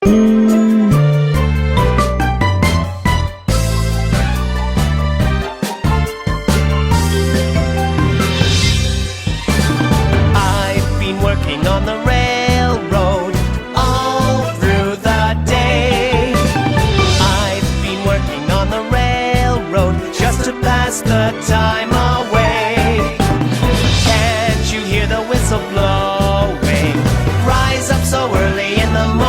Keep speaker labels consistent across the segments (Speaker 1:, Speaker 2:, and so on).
Speaker 1: I've been working on the railroad all through the day. I've been working on the railroad just to pass the time away. Can't you hear the whistle blowing? Rise up so early in the morning.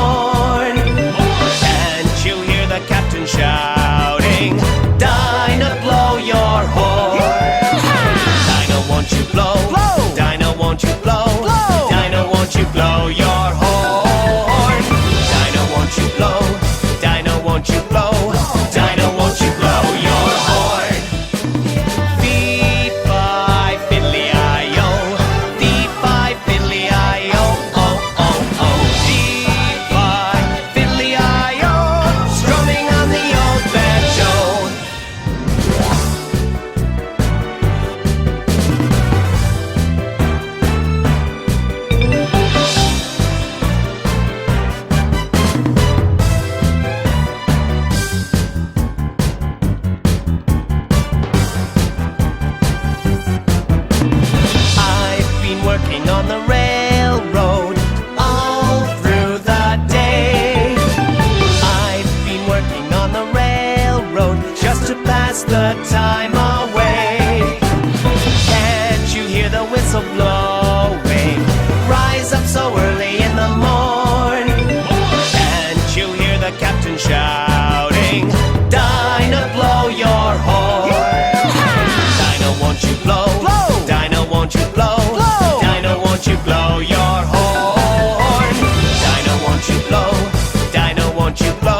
Speaker 1: Can't you hear the captain shouting? Dinah, blow your horn. Dinah, won't you blow? Dinah, won't you blow? Dinah, won't you blow your horn? Dinah, won't you blow? Dinah, won't you blow? Dinah, won't you blow your horn? Fee-fi, fiddly-I-o. Fee-fi, fiddly-I-o. Oh, oh, oh. Fee-fi, fiddly-I-o. Strumming on the old banjo. I've been working on the railroad all through the day. I've been working on the railroad just to pass the time away. Can't you hear the whistle blowing? Rise up so early in the morning. Can't you hear the captain shouting? Dinah, blow your horn. Dinah, won't you blow? Dinah, won't you blow? Dinah, won't you blow your horn? Dinah, won't you blow? Dinah, won't you blow?